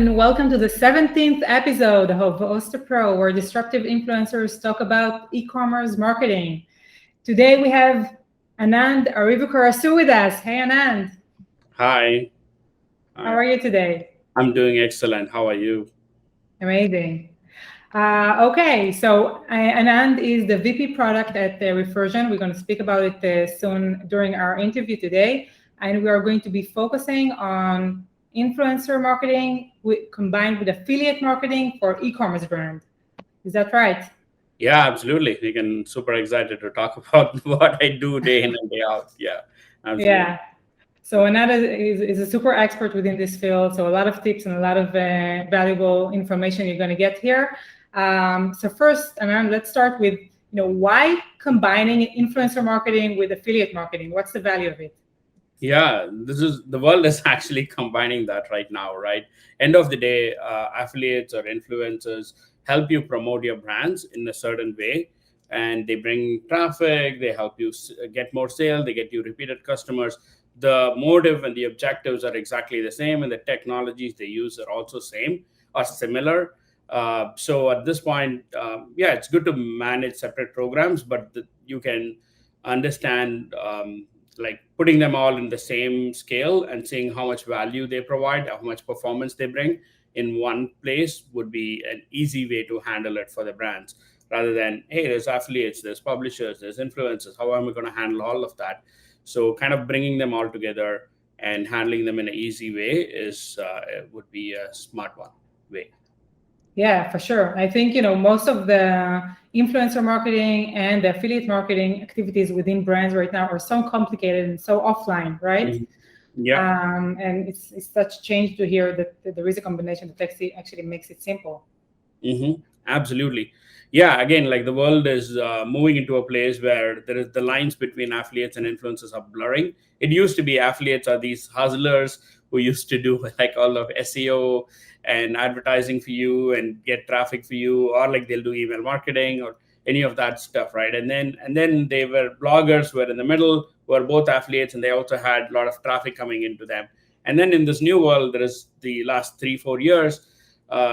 and welcome to the 17th episode of Oster Pro, where disruptive influencers talk about e-commerce marketing. Today we have Anand Arivukarasu with us. Hey, Anand. Hi. How Hi. are you today? I'm doing excellent. How are you? Amazing. Okay, so Anand is the VP product at Refersion. We're going to speak about it soon during our interview today. And we are going to be focusing on influencer marketing combined with affiliate marketing for e-commerce brand. Is that right? Yeah, absolutely. We can super excited to talk about what I do day in and day out. Yeah, absolutely. Yeah. So Anand is a super expert within this field. So a lot of tips and a lot of valuable information you're going to get here. So first, Anand, let's start with why combining influencer marketing with affiliate marketing. What's the value of it? Yeah, this is the world is actually combining that right now, right? End of the day, affiliates or influencers help you promote your brands in a certain way, and they bring traffic. They help you get more sale. They get you repeated customers. The motive and the objectives are exactly the same, and the technologies they use are also same or similar. So at this point, yeah, it's good to manage separate programs, but you can understand. Like putting them all in the same scale and seeing how much value they provide, how much performance they bring in one place would be an easy way to handle it for the brands rather than, hey, there's affiliates, there's publishers, there's influencers. How am I going to handle all of that? So kind of bringing them all together and handling them in an easy way is would be a smart one way. Yeah, for sure. I think, most of the influencer marketing and the affiliate marketing activities within brands right now are so complicated and so offline, right? Mhm. Yeah. And it's such change to hear that there is a combination that actually makes it simple. Absolutely. Yeah, again, like the world is moving into a place where there is the lines between affiliates and influencers are blurring. It used to be affiliates are these hustlers who used to do like all of SEO and advertising for you and get traffic for you, or like they'll do email marketing or any of that stuff, right? And then they were bloggers who were in the middle, who are both affiliates, and they also had a lot of traffic coming into them. And then in this new world, there is the last 3-4 years,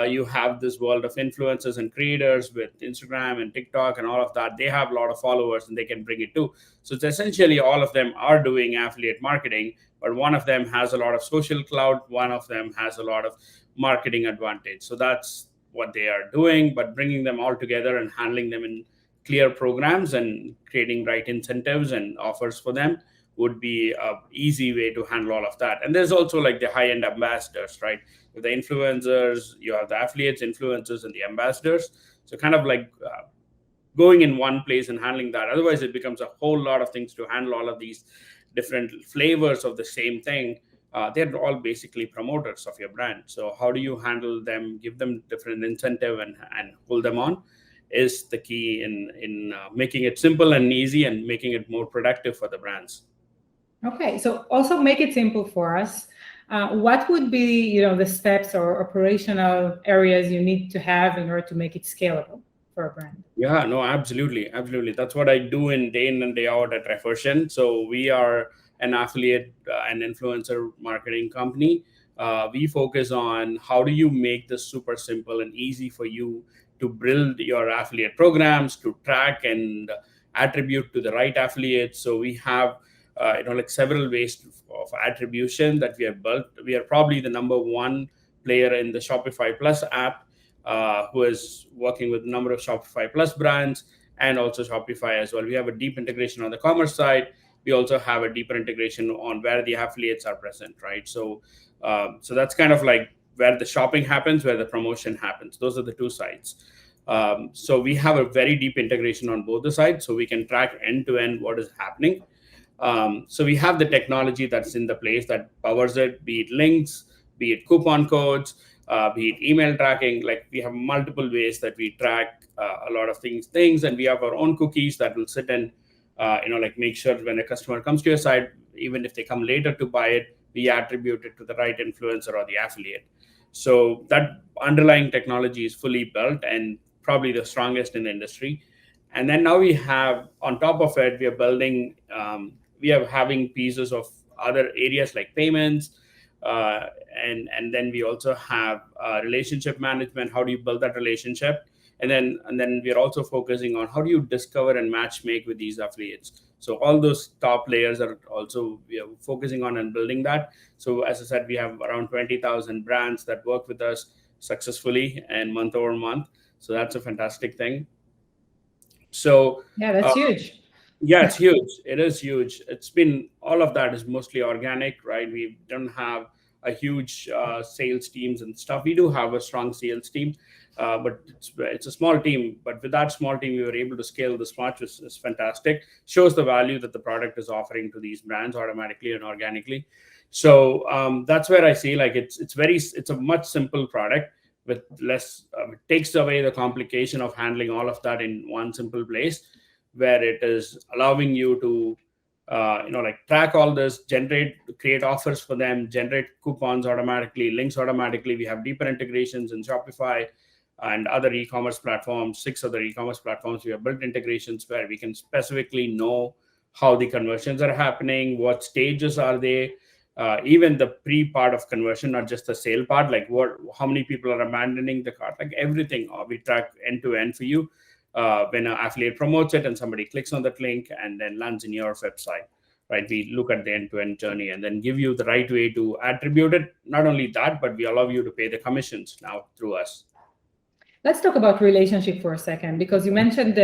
you have this world of influencers and creators with Instagram and TikTok and all of that. They have a lot of followers and they can bring it too. So it's essentially all of them are doing affiliate marketing, but one of them has a lot of social clout, one of them has a lot of marketing advantage. So that's what they are doing, but bringing them all together and handling them in clear programs and creating right incentives and offers for them would be a easy way to handle all of that. And there's also like the high end ambassadors, right? With the influencers, you have the affiliates, influencers, and the ambassadors. So kind of like going in one place and handling that. Otherwise, it becomes a whole lot of things to handle all of these different flavors of the same thing. They're all basically promoters of your brand. So how do you handle them, give them different incentive and hold them on is the key in making it simple and easy and making it more productive for the brands. Okay, so also make it simple for us. What would be, the steps or operational areas you need to have in order to make it scalable for a brand? Yeah, no, absolutely. Absolutely. That's what I do in and day out at Refersion. So we are an affiliate and influencer marketing company. We focus on how do you make this super simple and easy for you to build your affiliate programs, to track and attribute to the right affiliates. So we have like several ways of attribution that we have built. We are probably the number one player in the Shopify Plus app, who is working with a number of Shopify Plus brands and also Shopify as well. We have a deep integration on the commerce side. We also have a deeper integration on where the affiliates are present, right? So that's kind of like where the shopping happens, where the promotion happens. Those are the two sides. So we have a very deep integration on both the sides, so we can track end to end what is happening. So we have the technology that's in the place that powers it, be it links, be it coupon codes, be it email tracking. Like we have multiple ways that we track a lot of things, and we have our own cookies that will sit and like make sure when a customer comes to your site, even if they come later to buy it, we attribute it to the right influencer or the affiliate. So that underlying technology is fully built and probably the strongest in the industry. And then now we have on top of it, we are building. We are having pieces of other areas like payments, and then we also have relationship management. How do you build that relationship? And then we are also focusing on how do you discover and match make with these affiliates. So all those top layers are also we are focusing on and building that. So as I said, we have around 20,000 brands that work with us successfully and month over month. So that's a fantastic thing. So Yeah, uh, that's huge. yeah, it's huge. It is huge. It's been all of that is mostly organic, right? We don't have a huge sales teams and stuff. We do have a strong sales team, but it's a small team. But with that small team, we were able to scale this much, which is fantastic. Shows the value that the product is offering to these brands automatically and organically. So that's where I see like it's a much simple product with less. It takes away the complication of handling all of that in one simple place, where it is allowing you to like track all this, create offers for them, generate coupons automatically, links automatically. We have deeper integrations in Shopify and other e-commerce platforms. 6 other e-commerce platforms we have built integrations where we can specifically know how the conversions are happening, what stages are they, even the pre part of conversion, not just the sale part, like how many people are abandoning the cart, like everything we track end to end for you. When an affiliate promotes it and somebody clicks on that link and then lands in your website, right? We look at the end-to-end journey and then give you the right way to attribute it. Not only that, but we allow you to pay the commissions now through us. Let's talk about relationship for a second, because you mentioned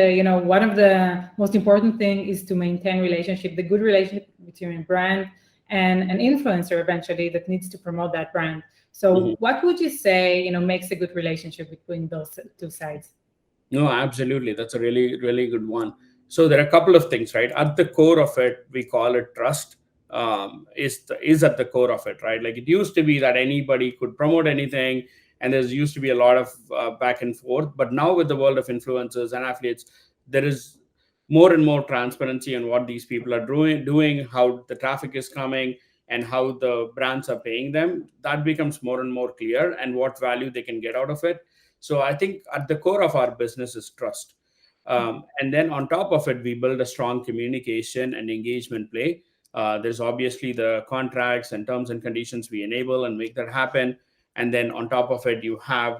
one of the most important thing is to maintain relationship, the good relationship between a brand and an influencer eventually that needs to promote that brand. So what would you say, makes a good relationship between those two sides? No, absolutely. That's a really, really good one. So there are a couple of things, right? At the core of it, we call it trust. Is at the core of it, right? Like it used to be that anybody could promote anything, and there used to be a lot of back and forth. But now with the world of influencers and affiliates, there is more and more transparency on what these people are doing, how the traffic is coming, and how the brands are paying them. That becomes more and more clear, and what value they can get out of it. So I think at the core of our business is trust. And then on top of it, we build a strong communication and engagement play. There's obviously the contracts and terms and conditions we enable and make that happen. And then on top of it, you have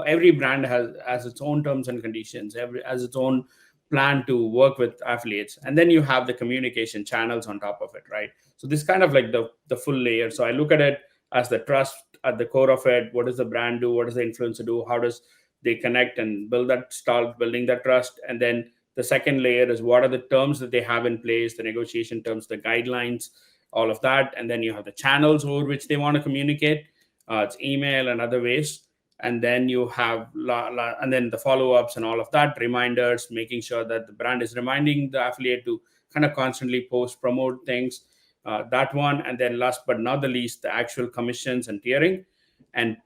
every brand has its own terms and conditions, every has its own plan to work with affiliates. And then you have the communication channels on top of it, right? So this kind of like the full layer. So I look at it as the trust at the core of it. What does the brand do? What does the influencer do? How does they connect and start building that trust? And then the second layer is what are the terms that they have in place, the negotiation terms, the guidelines, all of that. And then you have the channels over which they want to communicate. It's email and other ways. And then you have and then the follow-ups and all of that, reminders, making sure that the brand is reminding the affiliate to kind of constantly post, promote things. That one. And then last but not the least, the actual commissions and tiering and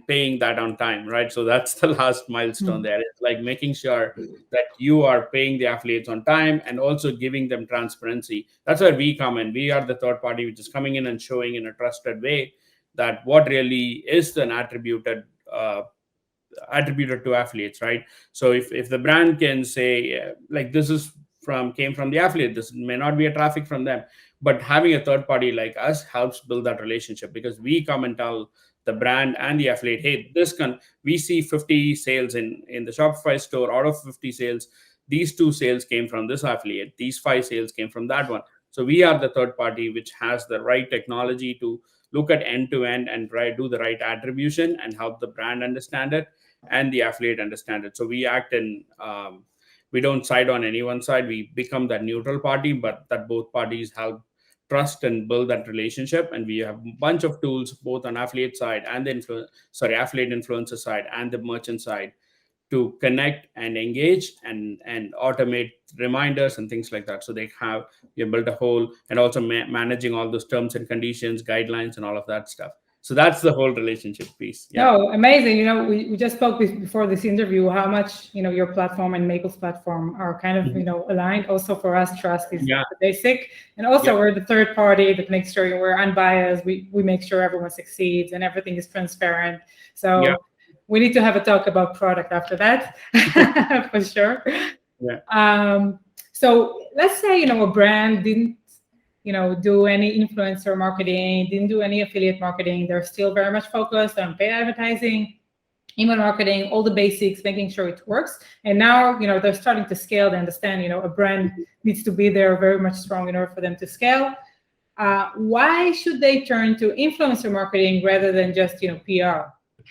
paying that on time, right? So that's the last milestone there. It's like making sure that you are paying the affiliates on time and also giving them transparency. That's where we come in. We are the third party which is coming in and showing in a trusted way that what really is an attributed to affiliates, right? So if the brand can say like this is came from the affiliate, this may not be a traffic from them, but having a third party like us helps build that relationship, because we come and tell the brand and the affiliate, hey, we see 50 sales in the Shopify store. Out of 50 sales, these 2 sales came from this affiliate, these 5 sales came from that one. So we are the third party which has the right technology to look at end to end and do the right attribution and help the brand understand it and the affiliate understand it. So we act in we don't side on any one side. We become that neutral party, but that both parties help trust and build that relationship. And we have a bunch of tools both on affiliate side and the affiliate influencer side and the merchant side to connect and engage and automate reminders and things like that. So we have built a whole, and also managing all those terms and conditions, guidelines, and all of that stuff. So that's the whole relationship piece. Yeah. No, amazing. We just spoke before this interview how much your platform and Maple's platform are kind of aligned. Also for us, trust is the basic, and also we're the third party that makes sure we're unbiased. We make sure everyone succeeds and everything is transparent. So we need to have a talk about product after that, for sure. Yeah. So let's say a brand didn't do any influencer marketing, didn't do any affiliate marketing. They're still very much focused on paid advertising, email marketing, all the basics, making sure it works. And now, they're starting to scale. They understand, a brand needs to be there very much strong in order for them to scale. Why should they turn to influencer marketing rather than just, PR?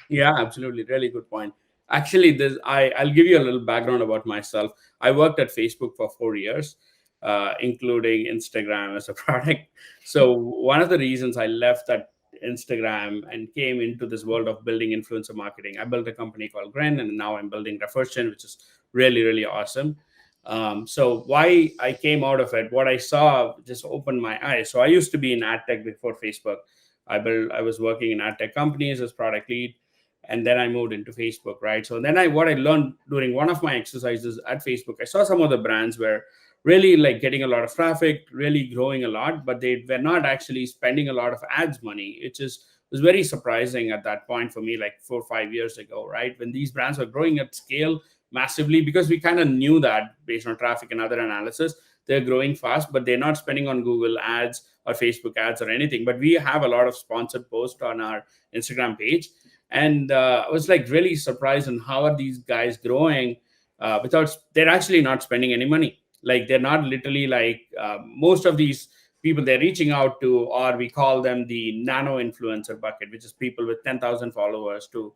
Yeah, absolutely. Really good point. Actually, I'll give you a little background about myself. I worked at Facebook for 4 years, including Instagram as a product. So one of the reasons I left that Instagram and came into this world of building influencer marketing, I built a company called Gren, and now I'm building Refersion, which is really, really awesome. So why I came out of it, what I saw just opened my eyes. So I used to be in ad tech before Facebook. I was working in ad tech companies as product lead, and then I moved into Facebook, right? So then what I learned during one of my exercises at Facebook, I saw some of the brands were really like getting a lot of traffic, really growing a lot, but they were not actually spending a lot of ads money, which was very surprising at that point for me, like 4 or 5 years ago, right? When these brands were growing at scale massively, because we kind of knew that based on traffic and other analysis, they're growing fast, but they're not spending on Google ads or Facebook ads or anything. But we have a lot of sponsored posts on our Instagram page, and I was like really surprised on how are these guys growing without they're actually not spending any money. Like they're not literally like most of these people they're reaching out to, or we call them the nano influencer bucket, which is people with 10,000 followers to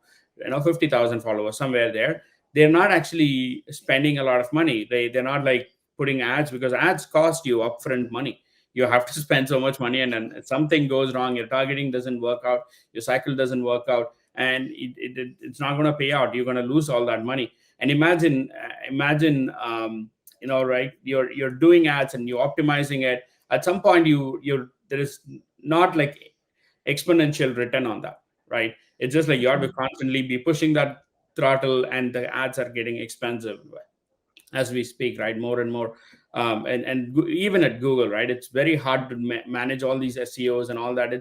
50,000 followers, somewhere there. They're not actually spending a lot of money. They're not like putting ads, because ads cost you upfront money. You have to spend so much money, and then something goes wrong, your targeting doesn't work out, your cycle doesn't work out, and it's not going to pay out. You're going to lose all that money. And imagine right, you're doing ads and you're optimizing it. At some point there is not like exponential return on that, right? It's just like you have to constantly be pushing that throttle, and the ads are getting expensive as we speak, right? More and more. Even at Google, right, it's very hard to manage all these SEOs and all that.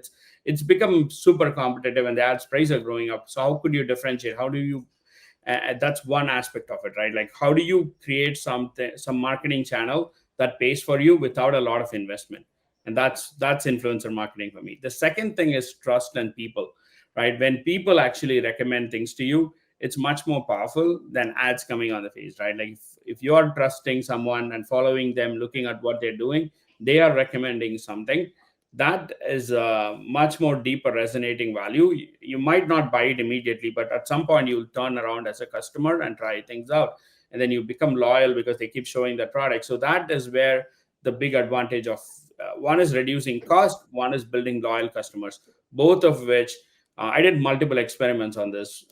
It's become super competitive, and the ads price are growing up. So how could you differentiate? How do you that's one aspect of it, right? Like how do you create some marketing channel that pays for you without a lot of investment? And that's influencer marketing for me. The second thing is trust and people, right? When people actually recommend things to you, it's much more powerful than ads coming on the face, right? Like if you are trusting someone and following them, looking at what they're doing, they are recommending something, that is a much more deeper resonating value. You might not buy it immediately, but at some point you'll turn around as a customer and try things out, and then you become loyal because they keep showing the product. So that is where the big advantage of one is reducing cost, one is building loyal customers, both of which I did multiple experiments on this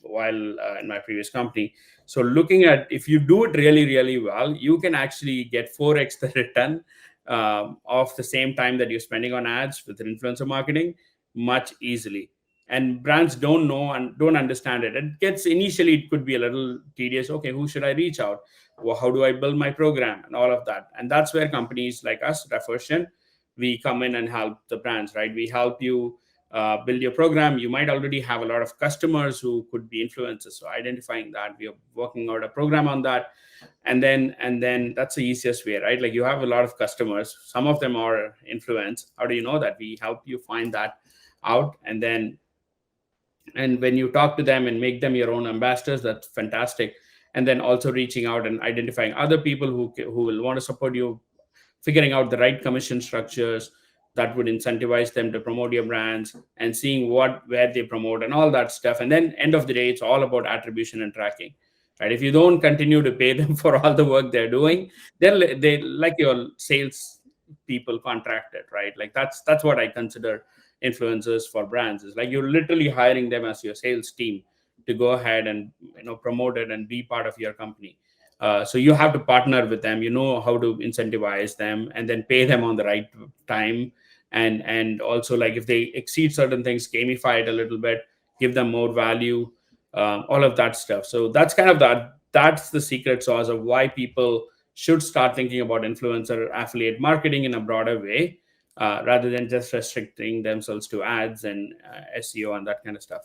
while in my previous company. So looking at, if you do it really, really well, you can actually get 4x the return of the same time that you're spending on ads with influencer marketing much easily. And brands don't know and don't understand it. It gets initially, it could be a little tedious. Okay, who should I reach out? Well, how do I build my program and all of that? And that's where companies like us, Refersion, we come in and help the brands, right? We help you build your program. You might already have a lot of customers who could be influencers. So identifying that, we are working out a program on that. And then that's the easiest way, right? Like you have a lot of customers, some of them are influence. How do you know that? We help you find that out. And when you talk to them and make them your own ambassadors, that's fantastic. And then also reaching out and identifying other people who will want to support you, figuring out the right commission structures that would incentivize them to promote your brands, and seeing where they promote and all that stuff. And then end of the day, it's all about attribution and tracking, right? If you don't continue to pay them for all the work they're doing, they like your sales people contracted, right? Like that's what I consider influencers for brands. Is like you're literally hiring them as your sales team to go ahead and promote it and be part of your company. So you have to partner with them, how to incentivize them, and then pay them on the right time. And also, like if they exceed certain things, gamify it a little bit, give them more value, all of that stuff. So that's kind of that's the secret sauce of why people should start thinking about influencer affiliate marketing in a broader way, rather than just restricting themselves to ads and SEO and that kind of stuff.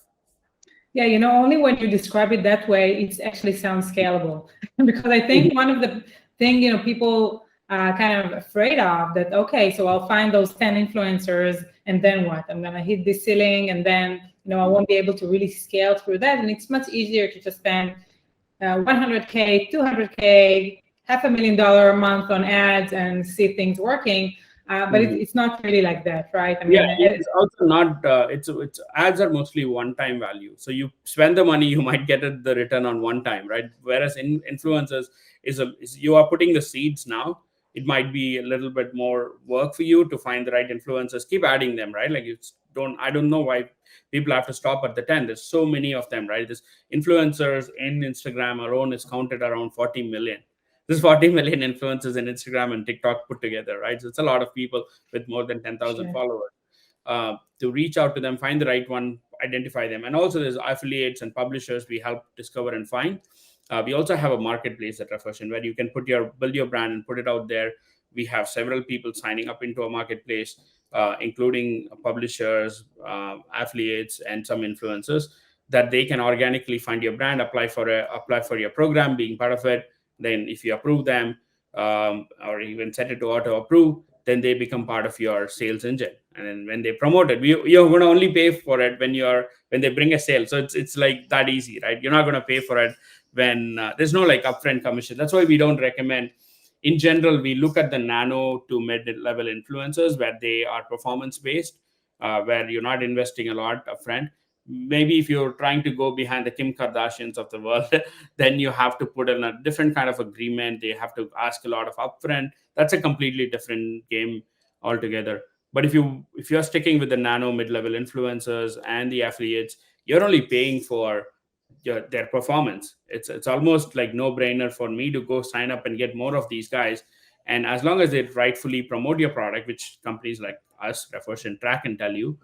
Yeah, only when you describe it that way, it actually sounds scalable. Because I think one of the thing, people kind of afraid of, that okay, so I'll find those 10 influencers and then what? I'm gonna hit the ceiling and then I won't be able to really scale through that. And it's much easier to just spend 100K, 200K, $500,000 a month on ads and see things working. But it's not really like that, right? I Yeah, mean, it's also not. It's ads are mostly one-time value. So you spend the money, you might get the return on one time, right? Whereas in influencers is you are putting the seeds now. It might be a little bit more work for you to find the right influencers. Keep adding them, right? Like you don't. I don't know why people have to stop at the 10. There's so many of them, right? This influencers in Instagram alone is counted around 40 million. There's 40 million influencers in Instagram and TikTok put together, right? So it's a lot of people with more than 10,000 sure. followers. To reach out to them, find the right one, identify them. And also there's affiliates and publishers we help discover and find. We also have a marketplace at Reflection where you can build your brand and put it out there. We have several people signing up into a marketplace, including publishers, affiliates, and some influencers, that they can organically find your brand, apply for your program, being part of it. Then if you approve them, or even set it to auto approve, then they become part of your sales engine. And then when they promote it, you're going to only pay for it when they bring a sale. So it's like that easy, right? You're not going to pay for it when there's no like upfront commission. That's why we don't recommend. In general, we look at the nano to mid-level influencers where they are performance based, where you're not investing a lot upfront. Maybe if you're trying to go behind the Kim Kardashians of the world, then you have to put in a different kind of agreement. They have to ask a lot of upfront. That's a completely different game altogether. But if you're sticking with the nano mid-level influencers and the affiliates, you're only paying for their performance. It's almost like no brainer for me to go sign up and get more of these guys. And as long as they rightfully promote your product, which companies like us, Refresh and Track, can tell you,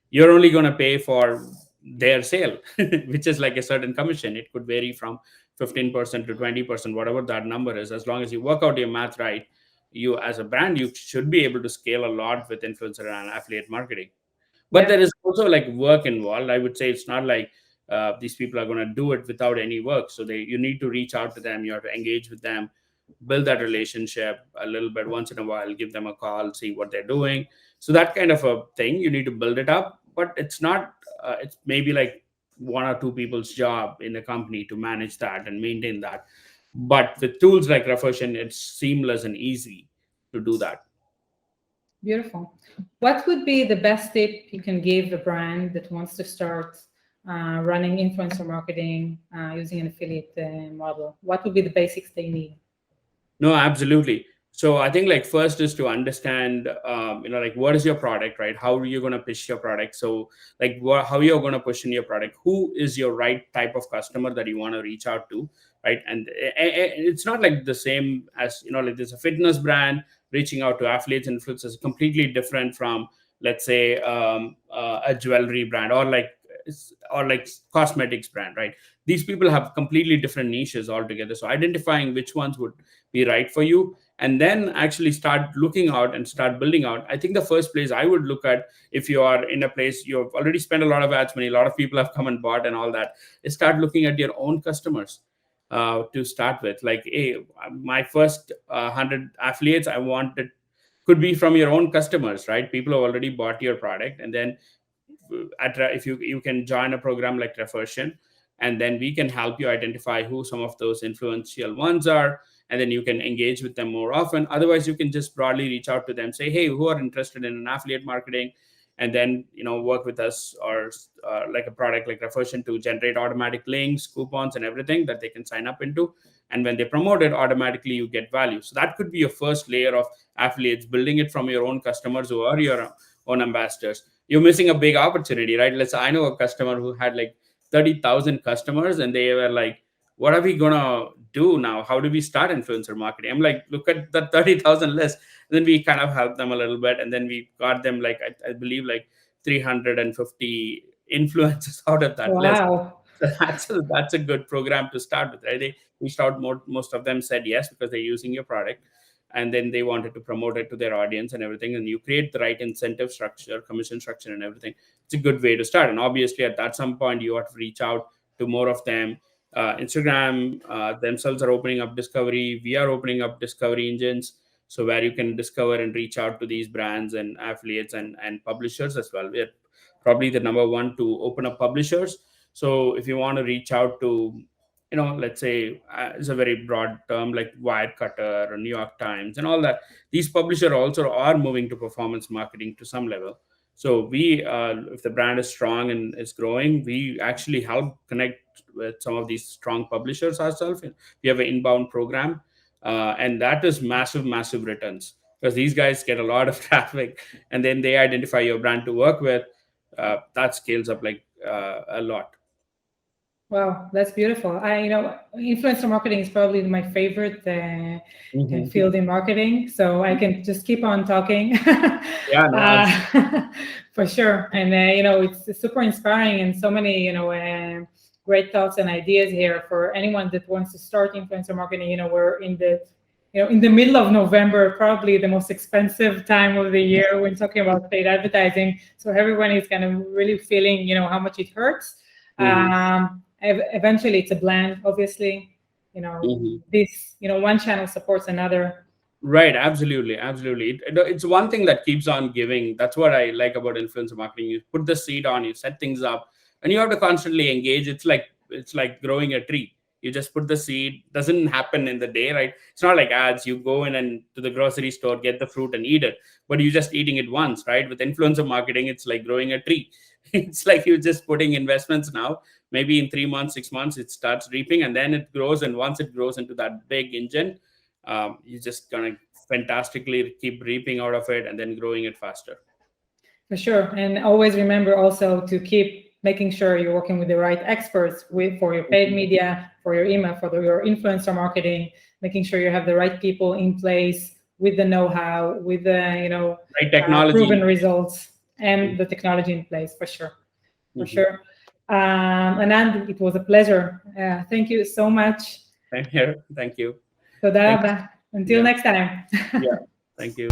you're only going to pay for their sale, which is like a certain commission. It could vary from 15% to 20%, whatever that number is. As long as you work out your math right, you as a brand, you should be able to scale a lot with influencer and affiliate marketing. But there Yep. is also like work involved. I would say it's not like these people are going to do it without any work. So you need to reach out to them, you have to engage with them, build that relationship a little bit once in a while, give them a call, see what they're doing. So that kind of a thing, you need to build it up. But it's not it's maybe like one or two people's job in a company to manage that and maintain that. But with tools like Reflection, it's seamless and easy to do that. Beautiful. What would be the best tip you can give a brand that wants to start running influencer marketing using an affiliate model? What would be the basics they need? No, absolutely. So I think like first is to understand, like what is your product, right? How are you going to pitch your product? So like how you're going to push in your product? Who is your right type of customer that you want to reach out to, right? And it's not like the same as like there's a fitness brand reaching out to affiliates and influencers, completely different from let's say a jewelry brand or like cosmetics brand, right? These people have completely different niches altogether. So identifying which ones would be right for you, and then actually start looking out and start building out. I think the first place I would look at, if you are in a place you've already spent a lot of ads money, a lot of people have come and bought and all that, is start looking at your own customers to start with. Like, hey, my first 100 affiliates I wanted could be from your own customers, right? People have already bought your product. And then if you can join a program like Refersion, and then we can help you identify who some of those influential ones are, and then you can engage with them more often. Otherwise, you can just broadly reach out to them, say, hey, who are interested in an affiliate marketing, and then work with us, or like a product like Refersion, to generate automatic links, coupons, and everything that they can sign up into. And when they promote it, automatically you get value. So that could be your first layer of affiliates, building it from your own customers who are your own ambassadors. You're missing a big opportunity, right? I know a customer who had like 30,000 customers, and they were like, what are we gonna do now? How do we start influencer marketing? I'm like, look at the 30,000 list. And then we kind of helped them a little bit, and then we got them like I believe like 350 influencers out of that list. Wow. So that's a good program to start with, right? They reached out. Most of them said yes because they're using your product, and then they wanted to promote it to their audience and everything. And you create the right incentive structure, commission structure, and everything. It's a good way to start. And obviously, at that some point, you have to reach out to more of them. Instagram themselves are opening up discovery. We are opening up discovery engines. So where you can discover and reach out to these brands and affiliates and publishers as well. We're probably the number one to open up publishers. So if you want to reach out to, let's say, it's a very broad term like Wirecutter or New York Times and all that. These publishers also are moving to performance marketing to some level. So we, if the brand is strong and is growing, we actually help connect with some of these strong publishers ourselves. We have an inbound program, and that is massive, massive returns because these guys get a lot of traffic, and then they identify your brand to work with. That scales up like a lot. Wow, that's beautiful. Influencer marketing is probably my favorite field in marketing. So I can just keep on talking. Yeah, no, For sure. And, it's super inspiring and so many, great thoughts and ideas here for anyone that wants to start influencer marketing. We're in the middle of November, probably the most expensive time of the year when talking about paid advertising. So everyone is kind of really feeling, how much it hurts. Eventually it's a blend, obviously. This, one channel supports another. Right, absolutely. It's one thing that keeps on giving. That's what I like about influencer marketing. You put the seed on, you set things up, and you have to constantly engage. It's like growing a tree. You just put the seed. Doesn't happen in the day, right? It's not like ads. You go in and to the grocery store, get the fruit and eat it, but you're just eating it once, right? With influencer marketing, it's like growing a tree. It's like you're just putting investments now. Maybe in 3 months, 6 months, it starts reaping, and then it grows. And once it grows into that big engine, you're just gonna fantastically keep reaping out of it and then growing it faster. For sure. And always remember also to keep making sure you're working with the right experts for your paid media, for your email, for your influencer marketing, making sure you have the right people in place with the know-how, with the right technology, proven results, and the technology in place, for sure. Sure. Anand, it was a pleasure. Thank you so much. I'm here. Thank you. Until next time. Yeah. Thank you.